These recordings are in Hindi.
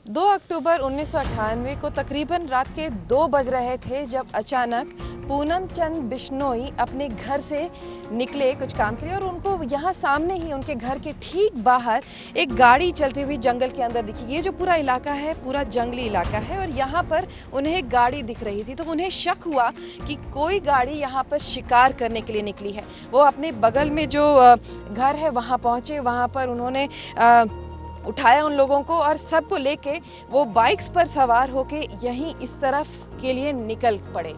2 अक्टूबर 1998 को तकरीबन रात के 2 बज रहे थे जब अचानक पूनम चंद बिश्नोई अपने घर से निकले कुछ काम के लिए और उनको यहाँ सामने ही उनके घर के ठीक बाहर एक गाड़ी चलती हुई जंगल के अंदर दिखी। ये जो पूरा इलाका है पूरा जंगली इलाका है और यहाँ पर उन्हें एक गाड़ी दिख रही थी, तो उन्हें शक हुआ कि कोई गाड़ी यहाँ पर शिकार करने के लिए निकली है। वो अपने बगल में जो घर है वहाँ पहुंचे, वहाँ पर उन्होंने उठाया उन लोगों को और सबको लेके वो बाइक्स पर सवार होके यहीं इस तरफ के लिए निकल पड़े।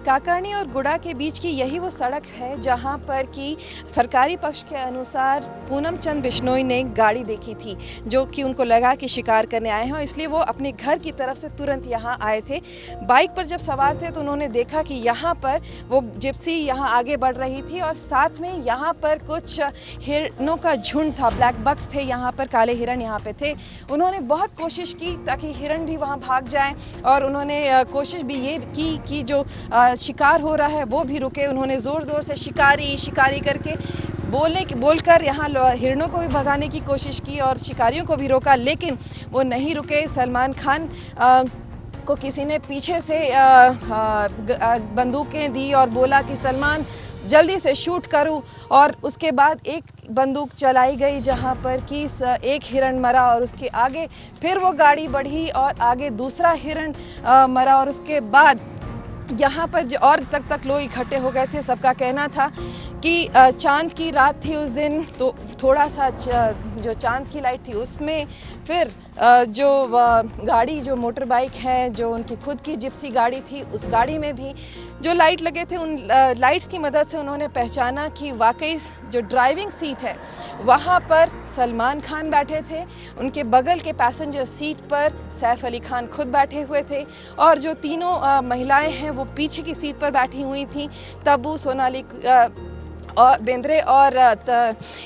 काकरनी और गुड़ा के बीच की यही वो सड़क है जहां पर कि सरकारी पक्ष के अनुसार पूनम चंद बिश्नोई ने गाड़ी देखी थी, जो कि उनको लगा कि शिकार करने आए हैं, इसलिए वो अपने घर की तरफ से तुरंत यहां आए थे। बाइक पर जब सवार थे तो उन्होंने देखा कि यहां पर वो जिप्सी यहां आगे बढ़ रही थी और साथ में यहां पर कुछ हिरणों का झुंड था, ब्लैक बक्स थे यहां पर, काले हिरण यहां पे थे। उन्होंने बहुत कोशिश की ताकि हिरण भी वहां भाग जाएं और उन्होंने कोशिश भी ये की कि जो शिकार हो रहा है वो भी रुके। उन्होंने जोर जोर से शिकारी शिकारी करके बोलकर यहाँ हिरणों को भी भगाने की कोशिश की और शिकारियों को भी रोका, लेकिन वो नहीं रुके। सलमान खान को किसी ने पीछे से बंदूकें दी और बोला कि सलमान जल्दी से शूट करूं, और उसके बाद एक बंदूक चलाई गई जहां पर कि एक हिरण मरा और उसके आगे फिर वो गाड़ी बढ़ी और आगे दूसरा हिरण मरा और उसके बाद यहाँ पर और तक लोग इकट्ठे हो गए थे। सबका कहना था कि चांद की रात थी उस दिन, तो थोड़ा सा जो चांद की लाइट थी उसमें फिर जो गाड़ी जो मोटर बाइक है, जो उनकी खुद की जिप्सी गाड़ी थी, उस गाड़ी में भी जो लाइट लगे थे, उन लाइट्स की मदद से उन्होंने पहचाना कि वाकई जो ड्राइविंग सीट है वहाँ पर सलमान खान बैठे थे, उनके बगल के पैसेंजर सीट पर सैफ अली खान खुद बैठे हुए थे और जो तीनों महिलाएं हैं वो पीछे की सीट पर बैठी हुई थी, तब्बू, सोनाली और बेंद्रे और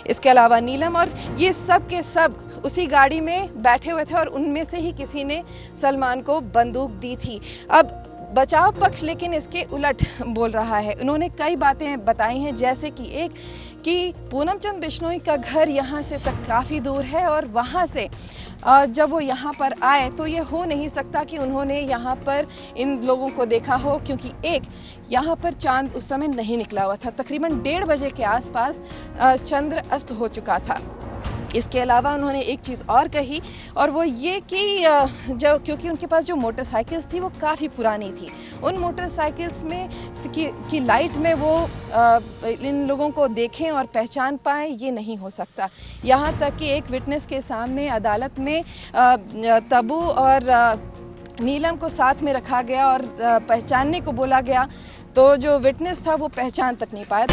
इसके अलावा नीलम, और ये सब के सब उसी गाड़ी में बैठे हुए थे और उनमें से ही किसी ने सलमान को बंदूक दी थी। अब बचाव पक्ष लेकिन इसके उलट बोल रहा है। उन्होंने कई बातें बताई हैं, जैसे कि एक कि पूनम चंद बिश्नोई का घर यहाँ से तक काफ़ी दूर है और वहाँ से जब वो यहाँ पर आए तो ये हो नहीं सकता कि उन्होंने यहाँ पर इन लोगों को देखा हो, क्योंकि एक यहाँ पर चांद उस समय नहीं निकला हुआ था। तकरीबन 1:30 बजे के आसपास चंद्र अस्त हो चुका था। इसके अलावा उन्होंने एक चीज़ और कही और वो ये कि क्योंकि उनके पास जो मोटरसाइकिल्स थी वो काफ़ी पुरानी थी, उन मोटरसाइकिल्स में की लाइट में वो इन लोगों को देखें और पहचान पाए, ये नहीं हो सकता। यहाँ तक कि एक विटनेस के सामने अदालत में तब्बू और नीलम को साथ में रखा गया और पहचानने को बोला गया, तो जो विटनेस था वो पहचान तक नहीं पाया।